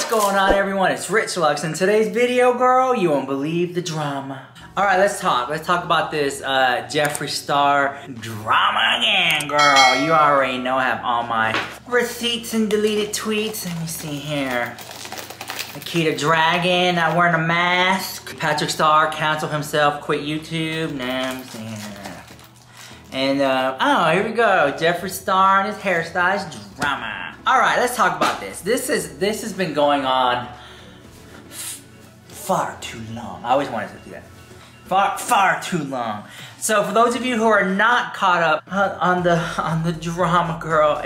going on, everyone? It's Rich Lux. In today's video, girl, you won't believe the drama. All right, let's talk. Let's talk about this Jeffree Star drama again, girl. You already know I have all my receipts and deleted tweets. Let me see here. Nikita Dragon not wearing a mask. Patrick Star canceled himself, quit YouTube. Nah, let me see here. And oh, here we go. Jeffree Star and his hairstylist drama. All right, let's talk about this. This has been going on far too long. I always wanted to do that. Far too long. So for those of you who are not caught up on the drama, girl,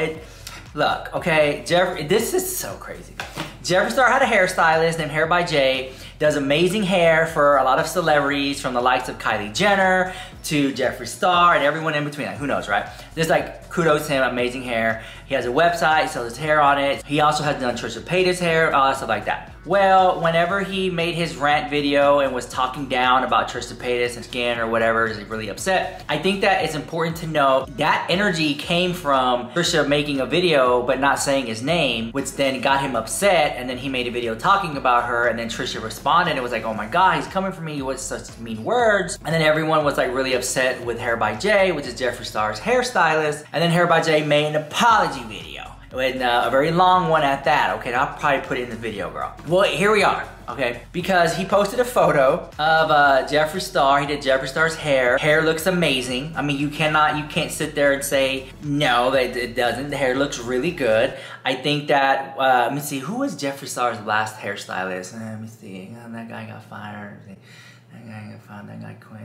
look, okay, this is so crazy. Jeffree Star had a hairstylist named Hair by Jay, does amazing hair for a lot of celebrities, from the likes of Kylie Jenner to Jeffree Star and everyone in between. Like, who knows, right? Just like, kudos to him, amazing hair. He has a website, sells his hair on it. He also has done Trisha Paytas' hair, all that stuff like that. Well, whenever he made his rant video and was talking down about Trisha Paytas and skin or whatever, is really upset. I think that it's important to know that energy came from Trisha making a video but not saying his name, which then got him upset, and then he made a video talking about her, and then Trisha responded and was like, oh my God, he's coming for me with such mean words. And then everyone was like really upset with Hair by Jay, which is Jeffree Star's hairstylist. And then Hair by Jay made an apology video. And a very long one at that. Okay, I'll probably put it in the video, girl. Well, here we are, okay? Because he posted a photo of Jeffree Star. He did Jeffree Star's hair. Hair looks amazing. I mean, you can't sit there and say, no, that it doesn't. The hair looks really good. I think that, let me see, who was Jeffree Star's last hairstylist? Let me see, that guy got fired. That guy got fired, that guy quit.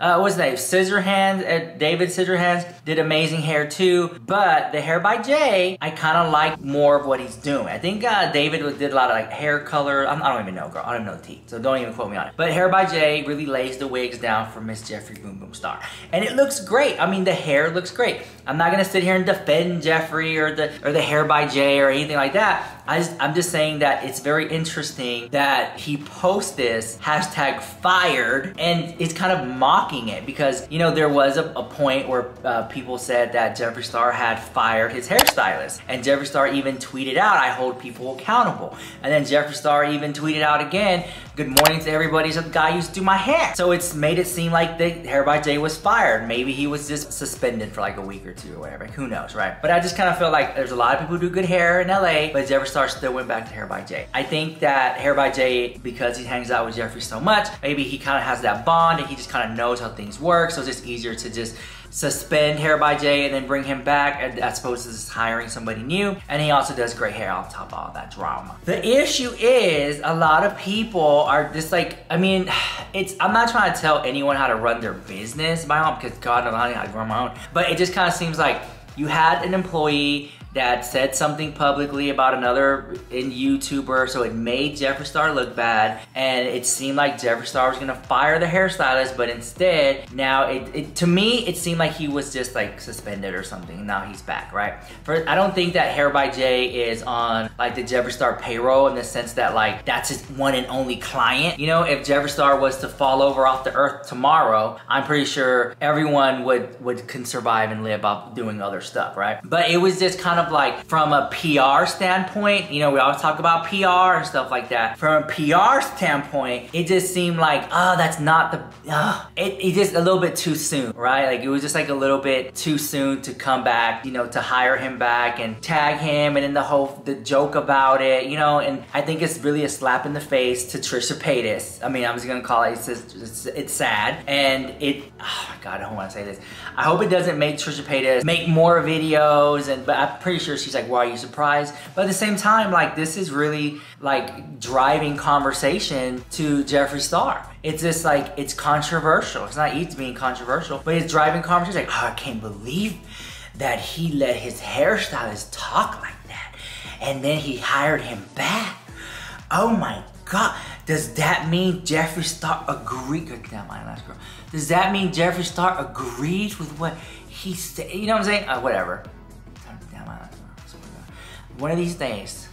What's his name? Scissorhands, David Scissorhands did amazing hair too, but the Hair by Jay, I kind of like more of what he's doing. I think David did a lot of like hair color. I don't even know, girl. I don't even know the tea, so don't even quote me on it. But Hair by Jay really lays the wigs down for Miss Jeffree Boom Boom Star. And it looks great. I mean, the hair looks great. I'm not gonna sit here and defend Jeffree or the Hair by Jay or anything like that. I'm just saying that it's very interesting that he posts this hashtag fired, and it's kind of mocking it because, you know, there was a point where people said that Jeffree Star had fired his hairstylist, and Jeffree Star even tweeted out, I hold people accountable. And then Jeffree Star even tweeted out again, good morning to everybody, the guy used to do my hair. So it's made it seem like the Hair by Jay was fired. Maybe he was just suspended for like a week or two or whatever, who knows, right? But I just kind of feel like there's a lot of people who do good hair in LA, but Jeffree Star still went back to Hair by Jay. I think that Hair by Jay, because he hangs out with Jeffree so much, maybe he kind of has that bond and he just kind of knows how things work, so it's just easier to just suspend Hair by Jay and then bring him back as opposed to just hiring somebody new. And he also does great hair on top of all that drama. The issue is a lot of people are just like, I mean, I'm not trying to tell anyone how to run their business, my own, because God knows how to run my own, but it just kind of seems like you had an employee that said something publicly about another YouTuber, so it made Jeffree Star look bad, and it seemed like Jeffree Star was gonna fire the hairstylist, but instead, now to me, it seemed like he was just like suspended or something. Now he's back, right? I don't think that Hair by Jay is on like the Jeffree Star payroll in the sense that like that's his one and only client. You know, if Jeffree Star was to fall over off the earth tomorrow, I'm pretty sure everyone can survive and live off doing other stuff, right? But it was just kind of like from a PR standpoint, you know, we always talk about PR and stuff like that. From a PR standpoint, it just seemed like, oh, that's not the, it just a little bit too soon, right? Like it was just like a little bit too soon to come back, you know, to hire him back and tag him, and then the joke about it, you know, and I think it's really a slap in the face to Trisha Paytas. I mean, I'm just gonna call it, it's sad, and oh my God, I don't wanna say this. I hope it doesn't make Trisha Paytas make more videos, but I'm pretty sure she's like, why are you surprised? But at the same time, like, this is really like driving conversation to Jeffree Star. It's just like, it's controversial. It's not easy being controversial, but it's driving conversation. Like, oh, I can't believe that he let his hairstylist talk like that, and then he hired him back. Oh my God. Does that mean Jeffree Star agreed? Damn, my last girl. Does that mean Jeffree Star agrees with what he said? You know what I'm saying? Whatever. One of these days.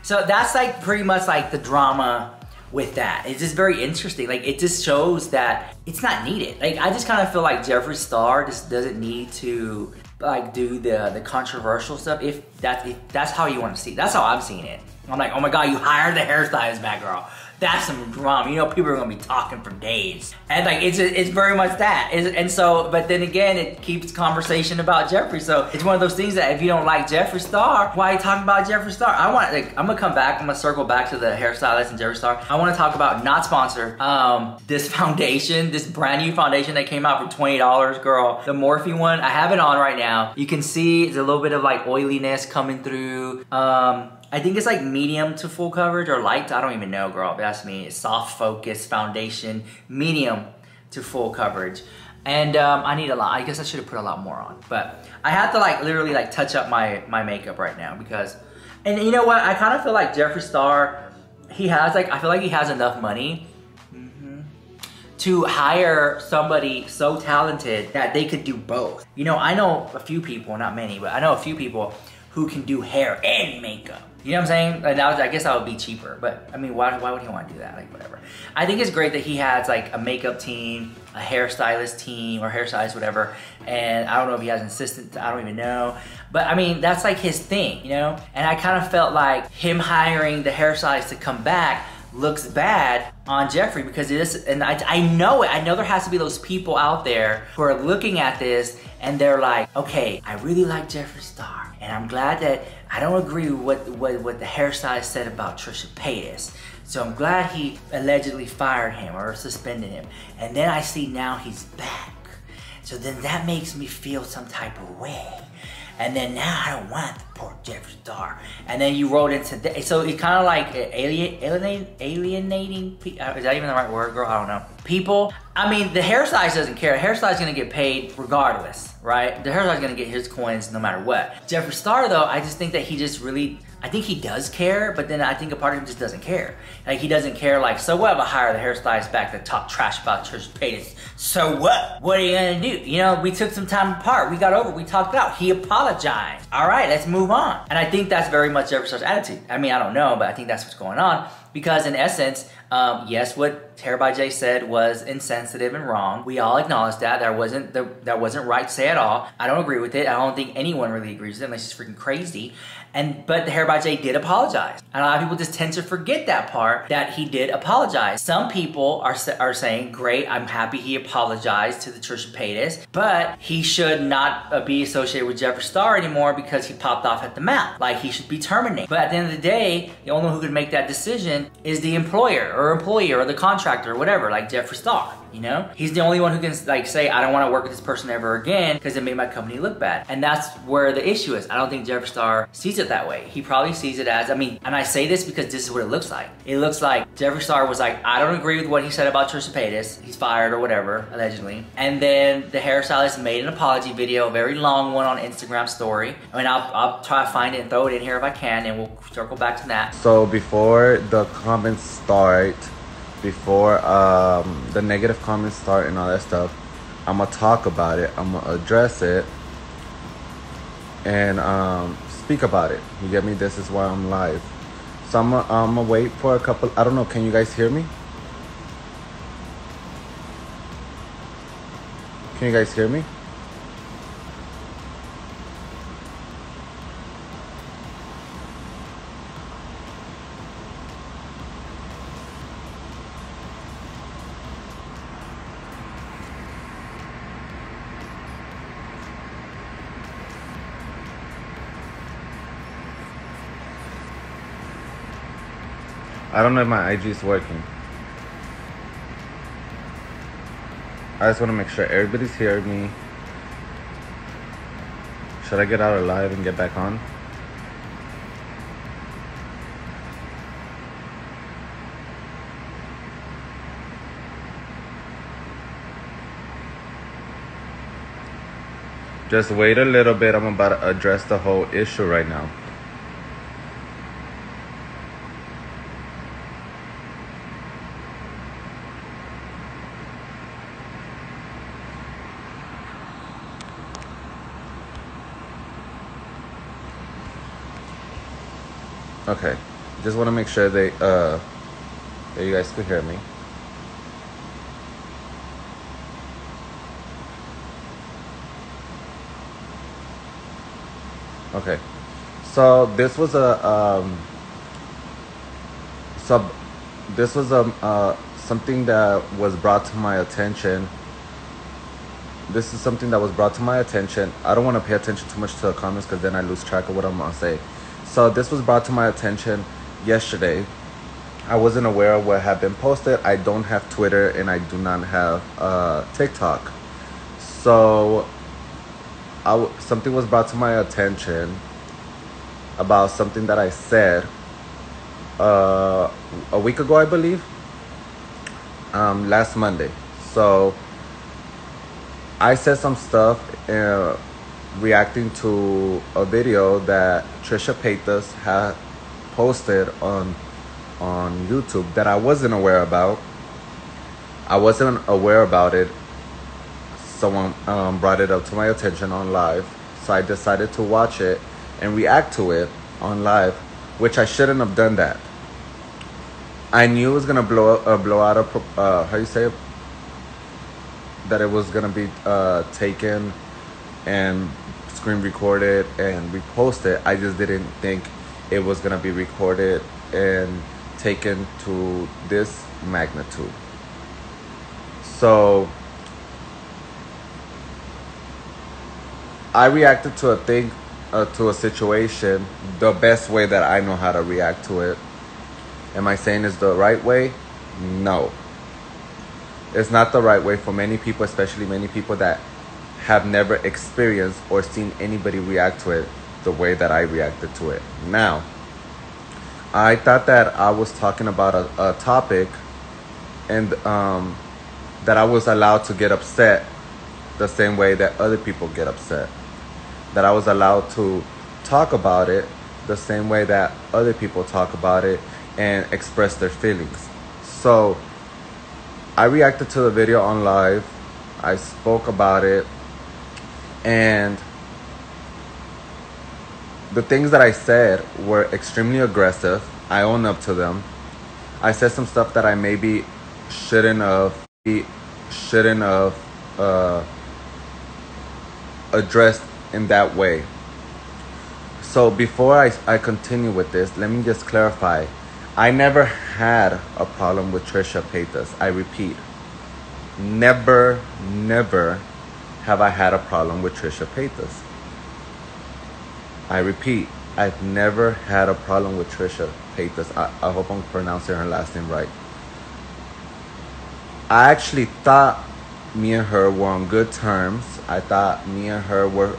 So that's like pretty much like the drama with that. It's just very interesting. Like, it just shows that it's not needed. Like, I just kind of feel like Jeffree Star just doesn't need to like do the controversial stuff if that's how you want to see it. That's how I'm seeing it. I'm like, oh my God, you hired the hairstylist back, girl. That's some drama. You know, people are gonna be talking for days. And like, it's very much that. And so, but then again, it keeps conversation about Jeffree. So it's one of those things that if you don't like Jeffree Star, why are you talking about Jeffree Star? I'm gonna come back, I'm gonna circle back to the hairstylist and Jeffree Star. I wanna talk about, not sponsored, this foundation, this brand new foundation that came out for $20, girl. The Morphe one, I have it on right now. You can see there's a little bit of like oiliness coming through. I think it's like medium to full coverage or light. I don't even know, girl. That's me. It's soft focus foundation, medium to full coverage. And I need a lot. I guess I should have put a lot more on. But I have to like literally like touch up my makeup right now because, and you know what? I kind of feel like Jeffree Star, he has like, I feel like he has enough money to hire somebody so talented that they could do both. You know, I know a few people, not many, but I know a few people who can do hair and makeup. You know what I'm saying? Like I guess that would be cheaper, but I mean, why would he want to do that? Like, whatever. I think it's great that he has like a makeup team, a hairstylist team, or hairstylist, whatever. And I don't know if he has an assistant, I don't even know. But I mean, that's like his thing, you know? And I kind of felt like him hiring the hairstylist to come back looks bad on Jeffree because it is, and I know it. I know there has to be those people out there who are looking at this and they're like, okay, I really like Jeffree Star, and I'm glad that I don't agree with what the hairstylist said about Trisha Paytas. So I'm glad he allegedly fired him or suspended him. And then I see now he's back. So then that makes me feel some type of way. And then now I don't want the poor Jeffree Star. And then you wrote into that. So it's kind of like alienating people. Is that even the right word, girl? I don't know. People. I mean, the hairstylist doesn't care. The hairstylist is going to get paid regardless, right? The hairstylist is going to get his coins no matter what. Jeffree Star, though, I just think that he just really, I think he does care, but then I think a part of him just doesn't care. Like, he doesn't care, like, so what if I hire the hairstylist back to talk trash about Trisha Paytas? So what? What are you gonna do? You know, we took some time apart. We got over it. We talked it out. He apologized. All right, let's move on. And I think that's very much Jeffree Star's attitude. I mean, I don't know, but I think that's what's going on. Because in essence, yes, what Hair by Jay said was insensitive and wrong. We all acknowledge that. That wasn't right to say at all. I don't agree with it. I don't think anyone really agrees with it unless he's freaking crazy. But the Hair by Jay did apologize. And a lot of people just tend to forget that part, that he did apologize. Some people are saying, great, I'm happy he apologized to the Trisha Paytas, but he should not be associated with Jeffree Star anymore because he popped off at the mouth. Like, he should be terminated. But at the end of the day, the only one who can make that decision is the employer or employee or the contractor or whatever, like Jeffree Star. You know, he's the only one who can like say, I don't want to work with this person ever again because it made my company look bad. And that's where the issue is. I don't think Jeffree Star sees it that way. He probably sees it as, I mean, and I say this because this is what it looks like. It looks like Jeffree Star was like, I don't agree with what he said about Trisha Paytas. He's fired or whatever, allegedly. And then the hairstylist made an apology video, a very long one on Instagram story. I mean, I'll try to find it and throw it in here if I can, and we'll circle back to that. So before the comments start, before the negative comments start and all that stuff, I'm gonna talk about it, I'm gonna address it, and speak about it. You get me? This is why I'm live. So I'm gonna wait for a couple, I don't know, can you guys hear me? Can you guys hear me? I don't know if my IG is working. I just want to make sure everybody's hearing me. Should I get out of live and get back on? Just wait a little bit. I'm about to address the whole issue right now. Okay, just want to make sure that you guys could hear me. Okay, so this was a So this was something that was brought to my attention. This is something that was brought to my attention. I don't want to pay attention too much to the comments because then I lose track of what I'm gonna say. So this was brought to my attention yesterday. I wasn't aware of what had been posted. I don't have Twitter and I do not have TikTok. So something was brought to my attention about something that I said a week ago, I believe, last Monday. So I said some stuff reacting to a video that Trisha Paytas had posted on YouTube that I wasn't aware about. I wasn't aware about it. Someone brought it up to my attention on live, so I decided to watch it and react to it on live, which I shouldn't have done that. I knew it was gonna blow out of how you say it? That it was gonna be taken and screen recorded and reposted. I just didn't think it was gonna be recorded and taken to this magnitude. So I reacted to a situation the best way that I know how to react to it. Am I saying it's the right way? No. It's not the right way for many people, especially many people that have never experienced or seen anybody react to it the way that I reacted to it. Now, I thought that I was talking about a topic and that I was allowed to get upset the same way that other people get upset. That I was allowed to talk about it the same way that other people talk about it and express their feelings. So I reacted to the video on live. I spoke about it, and the things that I said were extremely aggressive. I own up to them. I said some stuff that I maybe shouldn't have addressed in that way. So before I continue with this, let me just clarify. I never had a problem with Trisha Paytas. I repeat, never have I had a problem with Trisha Paytas. I repeat, I've never had a problem with Trisha Paytas. I hope I'm pronouncing her last name right. I actually thought me and her were on good terms. I thought me and her were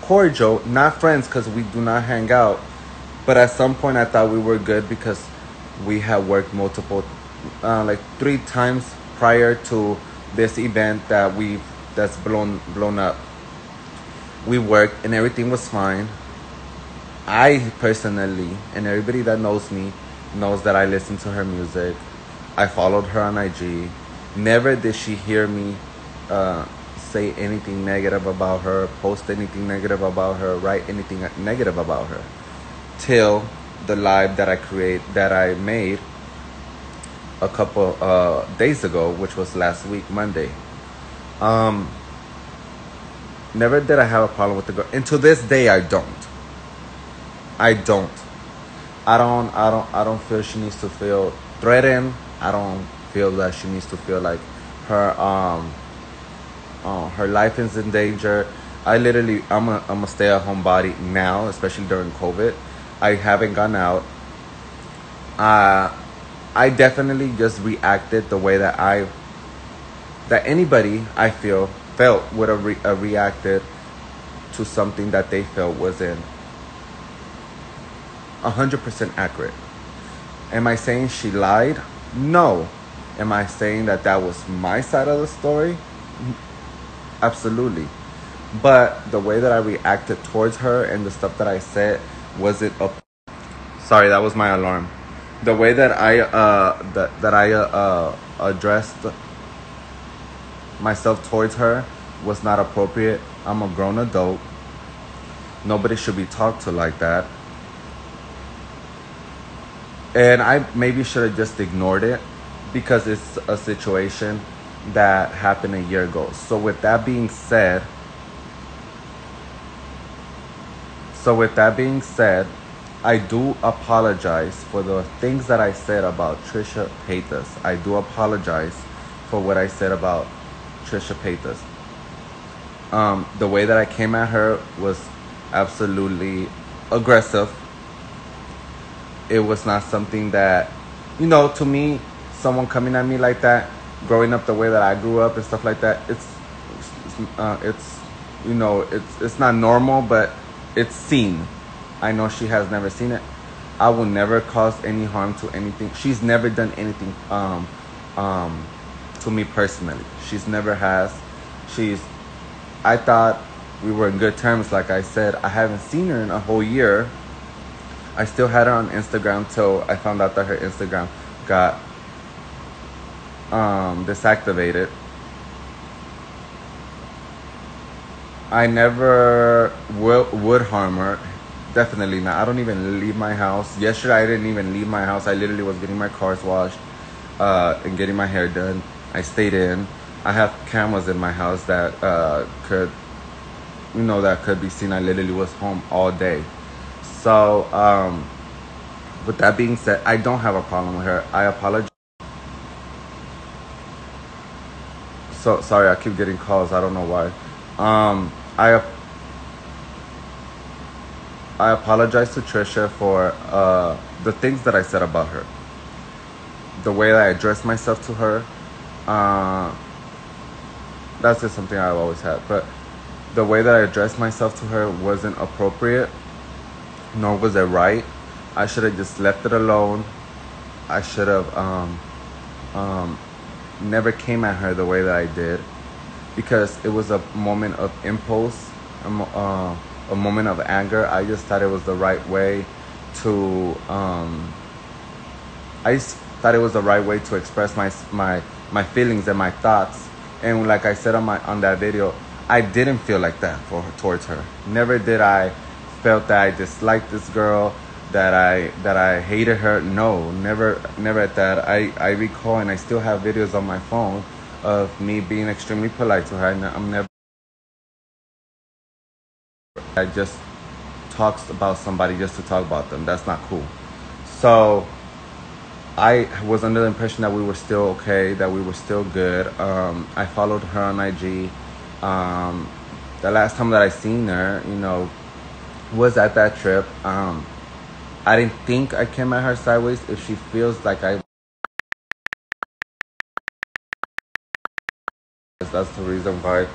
cordial, not friends because we do not hang out. But at some point I thought we were good because we had worked multiple, like 3 times prior to this event that's blown up. We worked and everything was fine. I personally, and everybody that knows me, knows that I listen to her music. I followed her on IG. Never did she hear me say anything negative about her, post anything negative about her, write anything negative about her. Till the live that I made a couple days ago, which was last week, Monday. Never did I have a problem with the girl. And to this day, I don't. I don't feel she needs to feel threatened. I don't feel that she needs to feel like her life is in danger. I'm a stay-at-home body now, especially during COVID. I haven't gone out. I definitely just reacted the way that anybody I felt would have reacted to something that they felt wasn't 100% accurate. Am I saying she lied? No. Am I saying that was my side of the story? Absolutely. But the way that I reacted towards her and the stuff that I said wasn't sorry, that was my alarm. The way that I addressed myself towards her was not appropriate. I'm a grown adult. Nobody should be talked to like that. And I maybe should have just ignored it because it's a situation that happened a year ago. So with that being said, I do apologize for the things that I said about Trisha Paytas. I do apologize for what I said about Trisha Paytas. The way that I came at her was absolutely aggressive. It was not something that, to me, someone coming at me like that, growing up the way that I grew up and stuff like that, it's not normal, but it's seen. I know she has never seen it. I will never cause any harm to anything. She's never done anything to me personally. She's never has. I thought we were in good terms. Like I said, I haven't seen her in a whole year. I still had her on Instagram till I found out that her Instagram got deactivated. I never would harm her. Definitely not. I don't even leave my house. Yesterday, I didn't even leave my house. I literally was getting my cars washed and getting my hair done. I stayed in. I have cameras in my house that could be seen. I literally was home all day. So, with that being said, I don't have a problem with her. I apologize. So, sorry, I keep getting calls. I don't know why. I apologize to Trisha for the things that I said about her. The way that I addressed myself to her, that's just something I've always had. But the way that I addressed myself to her wasn't appropriate, nor was it right. I should have just left it alone. I should have never came at her the way that I did, because it was a moment of impulse, a moment of anger. I just thought it was the right way to express my feelings and my thoughts. And like I said on that video, I didn't feel like that towards her. Never did I felt that I disliked this girl, that I hated her. No, never at that. I recall, and I still have videos on my phone of me being extremely polite to her. And I just talks about somebody just to talk about them. That's not cool. So I was under the impression that we were still okay, that we were still good. I followed her on IG. The last time that I seen her, was at that trip. I didn't think I came at her sideways. If she feels like that's the reason why.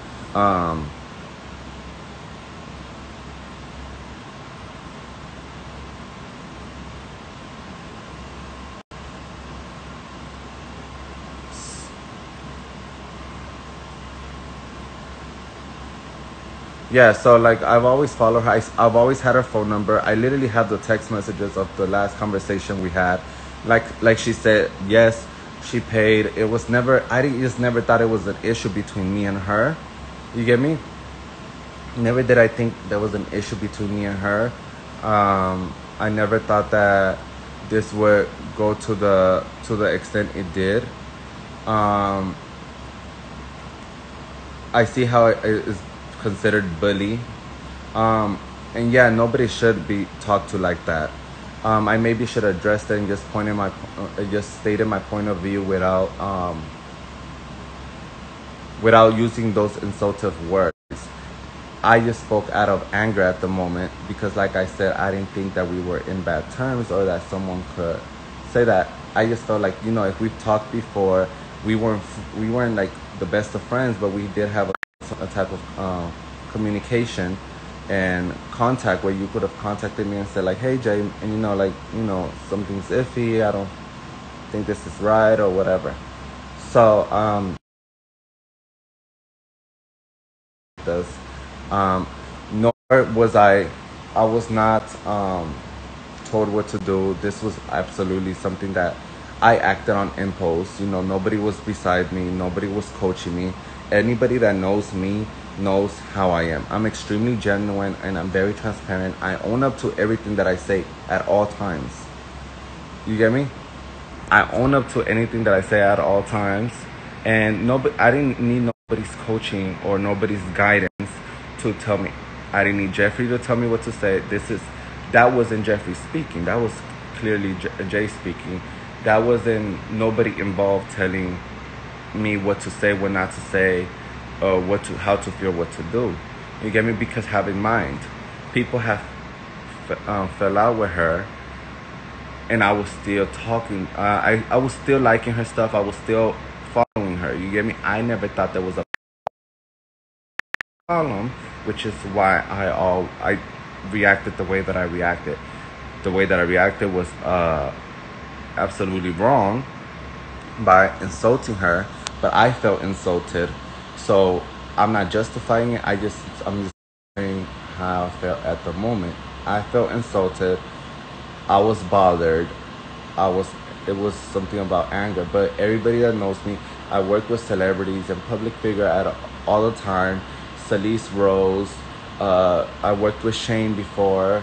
Yeah, so like I've always followed her. I've always had her phone number. I literally have the text messages of the last conversation we had. Like she said, yes, she paid. It was never. Just never thought it was an issue between me and her. You get me? Never did I think there was an issue between me and her. I never thought that this would go to the extent it did. I see how it is considered bully, and yeah, nobody should be talked to like that. I maybe should address it and just just stated my point of view without using those insultive words. I just spoke out of anger at the moment because, like I said, I didn't think that we were in bad terms or that someone could say that. I just felt like, if we've talked before, we weren't like the best of friends, but we did have a type of communication and contact where you could have contacted me and said like, hey Jay, and something's iffy, I don't think this is right or whatever. So nor was I was not told what to do. This was absolutely something that I acted on impulse. Nobody was beside me, nobody was coaching me. Anybody that knows me knows how I am. I'm extremely genuine and I'm very transparent. I own up to everything that I say at all times. You get me? I own up to anything that I say at all times. And I didn't need nobody's coaching or nobody's guidance to tell me. I didn't need Jeffree to tell me what to say. that wasn't Jeffree speaking. That was clearly Jay speaking. That wasn't nobody involved telling me what to say, what not to say, how to feel, what to do. You get me? Because have in mind, people have fell out with her, and I was still talking. I was still liking her stuff. I was still following her. You get me? I never thought there was a problem, which is why I reacted the way that I reacted. The way that I reacted was absolutely wrong by insulting her, but I felt insulted. So I'm not justifying it. I'm just saying how I felt at the moment. I felt insulted. I was bothered. It was something about anger. But everybody that knows me, I work with celebrities and public figure all the time. Celeste Rose. I worked with Shane before.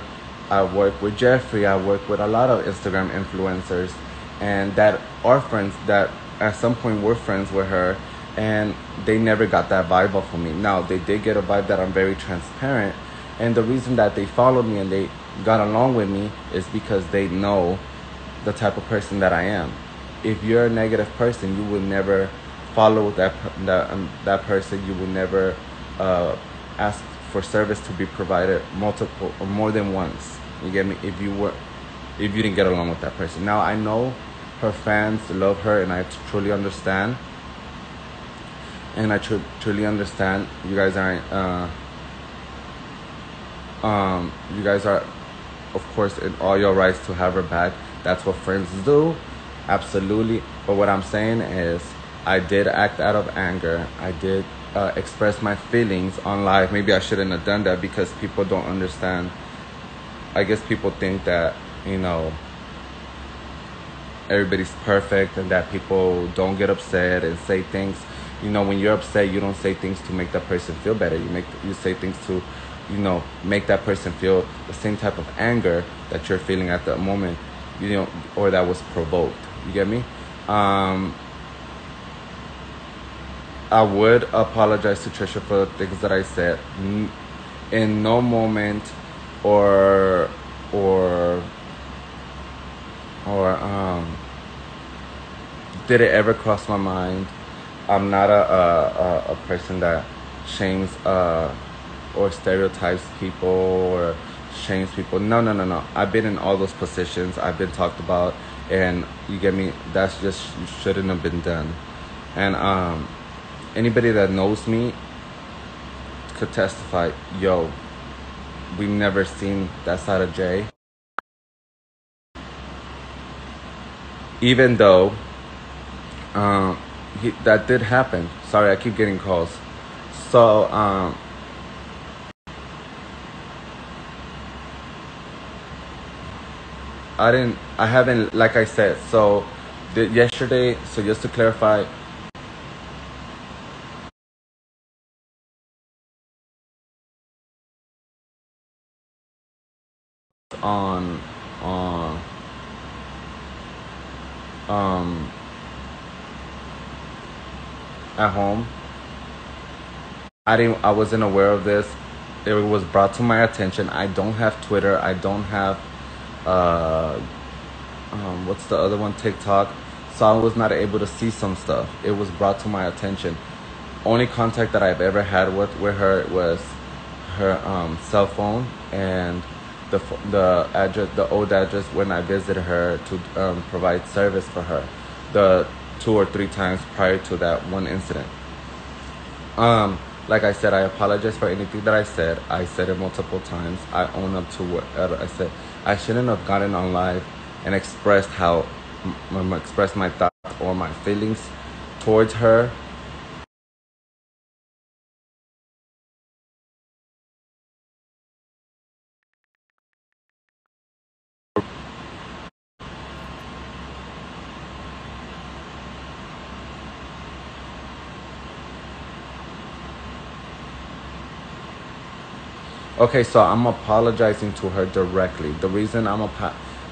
I worked with Jeffree. I worked with a lot of Instagram influencers, and that are friends that at some point were friends with her, and they never got that vibe off of me. Now, they did get a vibe that I'm very transparent, and the reason that they followed me and they got along with me is because they know the type of person that I am. If you're a negative person, you will never follow that person. You will never ask for service to be provided multiple or more than once. You get me? If you didn't get along with that person. Now, I know her fans love her, and I truly understand. And I truly understand. You guys are, of course, in all your rights to have her back. That's what friends do, absolutely. But what I'm saying is, I did act out of anger. I did express my feelings on live. Maybe I shouldn't have done that because people don't understand. I guess people think that, everybody's perfect and that people don't get upset and say things. When you're upset, you don't say things to make that person feel better. You say things to, make that person feel the same type of anger that you're feeling at that moment, or that was provoked. You get me? I would apologize to Trisha for the things that I said. In no moment or did it ever cross my mind. I'm not a person that shames or stereotypes people or shames people. No. I've been in all those positions. I've been talked about, and you get me? That's just shouldn't have been done. And anybody that knows me could testify, we've never seen that side of Jay. Even though that did happen. Sorry, I keep getting calls. So I haven't, like I said, so yesterday, so just to clarify, at home. I wasn't aware of this. It was brought to my attention. I don't have Twitter. I don't have what's the other one? TikTok. So I was not able to see some stuff. It was brought to my attention. Only contact that I've ever had with her was her cell phone and the address, the old address when I visited her to provide service for her, the 2 or 3 times prior to that one incident. Like I said, I apologize for anything that I said. I said it multiple times. I own up to what I said. I shouldn't have gotten on live and expressed my thoughts or my feelings towards her. Okay, so I'm apologizing to her directly. The reason I'm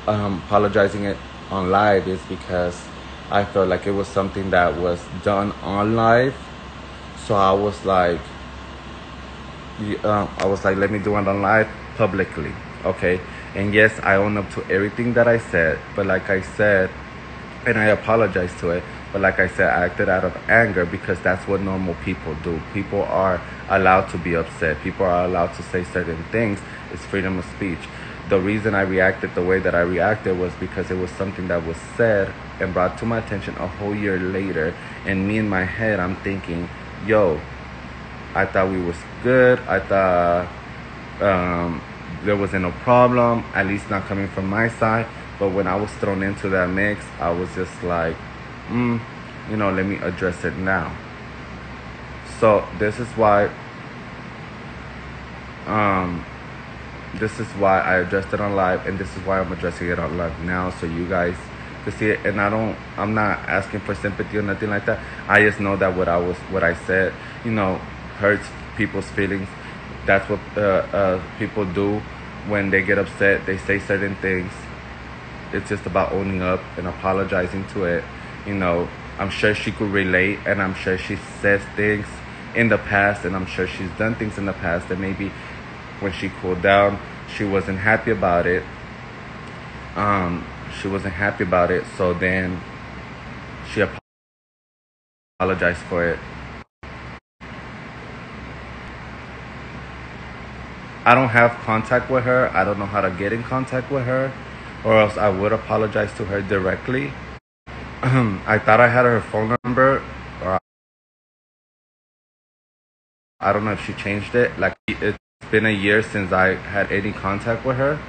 apologizing it on live is because I felt like it was something that was done on live. So I was like, let me do it on live publicly, okay? And yes, I own up to everything that I said. But like I said, and I apologize to it. But like I said, I acted out of anger because that's what normal people do. People are allowed to be upset. People are allowed to say certain things. It's freedom of speech. The reason I reacted the way that I reacted was because it was something that was said and brought to my attention a whole year later. And me in my head, I'm thinking, yo, I thought we was good. I thought there wasn't no problem, at least not coming from my side. But when I was thrown into that mix, I was just like, let me address it now. So this is why I addressed it on live, and this is why I'm addressing it on live now, so you guys can see it. And I'm not asking for sympathy or nothing like that. I just know that what I said, hurts people's feelings. That's what people do when they get upset. They say certain things. It's just about owning up and apologizing to it. I'm sure she could relate, and I'm sure she says things in the past, and I'm sure she's done things in the past that maybe when she cooled down, she wasn't happy about it. So then she apologized for it. I don't have contact with her. I don't know how to get in contact with her, or else I would apologize to her directly. I thought I had her phone number, or I don't know if she changed it. Like, it's been a year since I had any contact with her.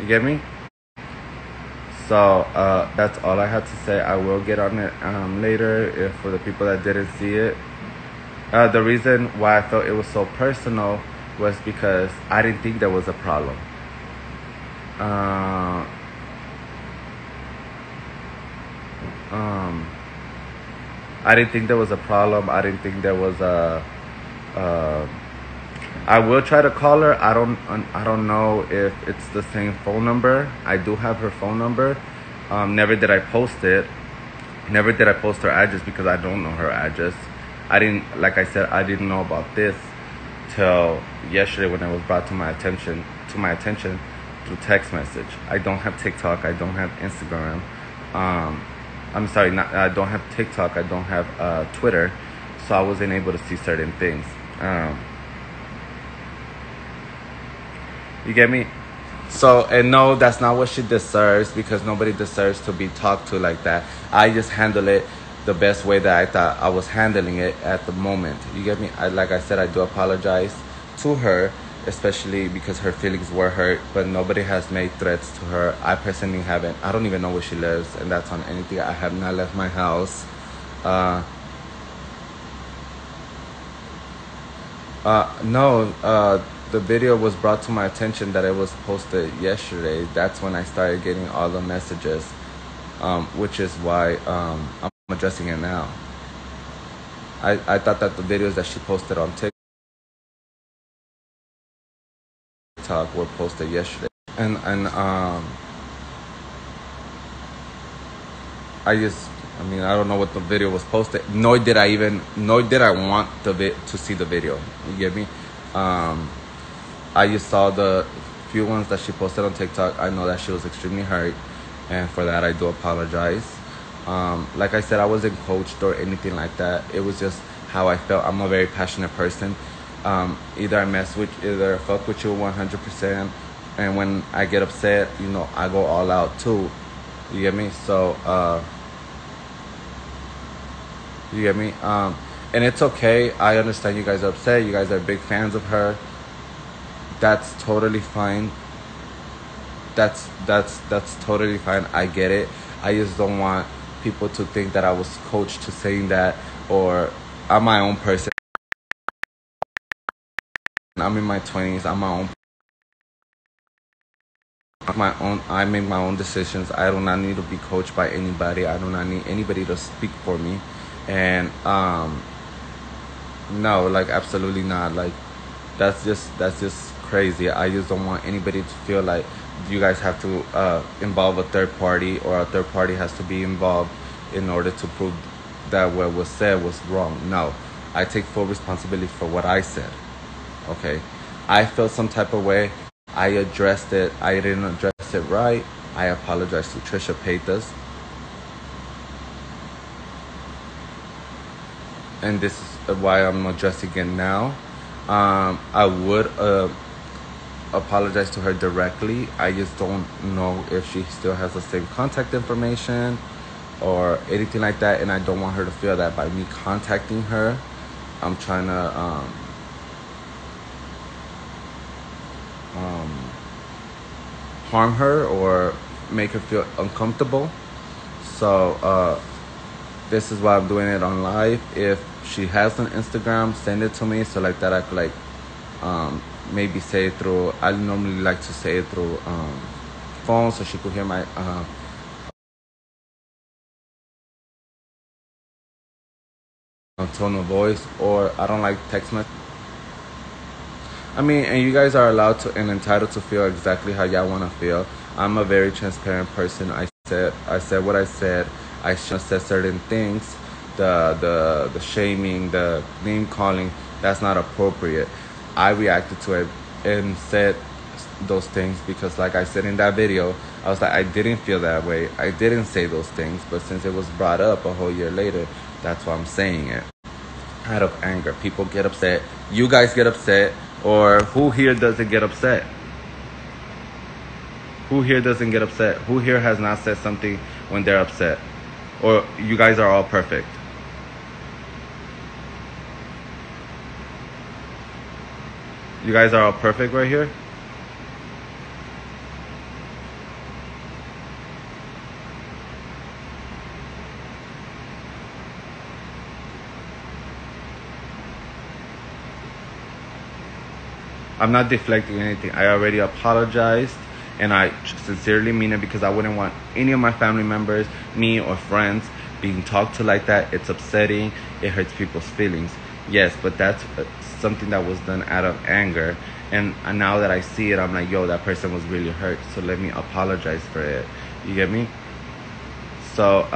You get me? So that's all I had to say. I will get on it later for the people that didn't see it. The reason why I felt it was so personal was because I didn't think there was a problem. I didn't think there was a problem. I didn't think there was a. I will try to call her. I don't know if it's the same phone number. I do have her phone number. Never did I post it. Never did I post her address because I don't know her address. Like I said, I didn't know about this till yesterday when it was brought to my attention through text message. I don't have TikTok. I don't have Instagram. I'm sorry, I don't have TikTok. I don't have Twitter, so I wasn't able to see certain things. You get me? So, and no, that's not what she deserves, because nobody deserves to be talked to like that. I just handle it the best way that I thought I was handling it at the moment. You get me? Like I said, I do apologize to her, especially because her feelings were hurt, but nobody has made threats to her. I personally haven't. I don't even know where she lives, and that's on anything. I have not left my house. The video was brought to my attention that it was posted yesterday. That's when I started getting all the messages, which is why I'm addressing it now. I thought that the videos that she posted on TikTok were posted yesterday, and I don't know what the video was posted. Nor did I want to see the video. You get me? I just saw the few ones that she posted on TikTok. I know that she was extremely hurt, and for that I do apologize. Like I said, I wasn't coached or anything like that. It was just how I felt. I'm a very passionate person. Either I fuck with you 100%, and when I get upset, I go all out too. You get me? So, you get me? And it's okay. I understand you guys are upset. You guys are big fans of her. That's totally fine. That's totally fine. I get it. I just don't want people to think that I was coached to saying that, or I'm my own person. I'm in my 20s. I'm I make my own decisions. I do not need to be coached by anybody. I do not need anybody to speak for me. And no, like, absolutely not. Like, that's just crazy. I just don't want anybody to feel like you guys have to involve a third party, or a third party has to be involved in order to prove that what was said was wrong. No, I take full responsibility for what I said. Okay, I felt some type of way. I addressed it. I didn't address it right. I apologize to Trisha Paytas. And this is why I'm addressing it now. I would apologize to her directly. I just don't know if she still has the same contact information or anything like that, and I don't want her to feel that by me contacting her, I'm trying to harm her or make her feel uncomfortable. So this is why I'm doing it on live. If she has an Instagram, send it to me so like that I could like maybe say it through, I normally like to say it through phone so she could hear my tone of voice, or I don't like text message. I mean, and you guys are allowed to and entitled to feel exactly how y'all want to feel. I'm a very transparent person. I said what I said. I should have said certain things. The shaming, the name calling, that's not appropriate. I reacted to it and said those things because, like I said in that video, I was like, I didn't feel that way. I didn't say those things, but since it was brought up a whole year later, that's why I'm saying it. Out of anger, people get upset. You guys get upset. Or who here doesn't get upset? Who here doesn't get upset? Who here has not said something when they're upset? Or you guys are all perfect? You guys are all perfect right here? I'm not deflecting anything. I already apologized, and I sincerely mean it because I wouldn't want any of my family members, me or friends, being talked to like that. It's upsetting. It hurts people's feelings. Yes, but that's something that was done out of anger. And now that I see it, I'm like, yo, that person was really hurt. So let me apologize for it. You get me? So,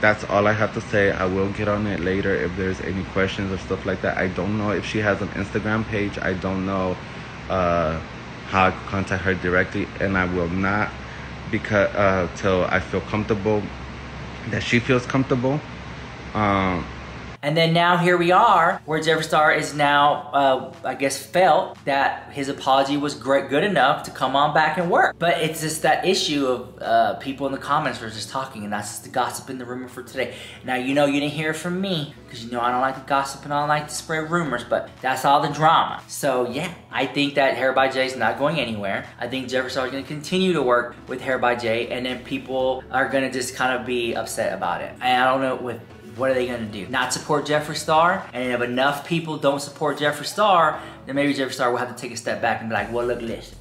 that's all I have to say. I will get on it later if there's any questions or stuff like that. I don't know if she has an Instagram page. I don't know how I can contact her directly, and I will not because till I feel comfortable that she feels comfortable. And then now here we are, where Jeffree Star is now, I guess, felt that his apology was good enough to come on back and work. But it's just that issue of people in the comments were just talking, and that's just the gossip and the rumor for today. Now, you know you didn't hear it from me, because you know I don't like to gossip and I don't like to spread rumors, but that's all the drama. So yeah, I think that Hair by Jay is not going anywhere. I think Jeffree Star is going to continue to work with Hair by Jay, and then people are going to just kind of be upset about it. And I don't know what are they gonna do? Not support Jeffree Star? And if enough people don't support Jeffree Star, then maybe Jeffree Star will have to take a step back and be like, well, look at this.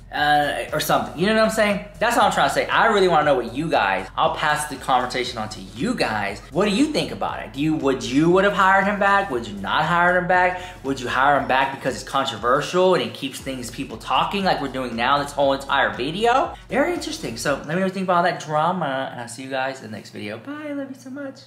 Or something. You know what I'm saying? That's all I'm trying to say. I really want to know what you guys, I'll pass the conversation on to you guys. What do you think about it? Would you have hired him back? Would you not hire him back? Would you hire him back because it's controversial and it keeps people talking like we're doing now this whole entire video? Very interesting. So let me know what you think about all that drama, and I'll see you guys in the next video. Bye, I love you so much.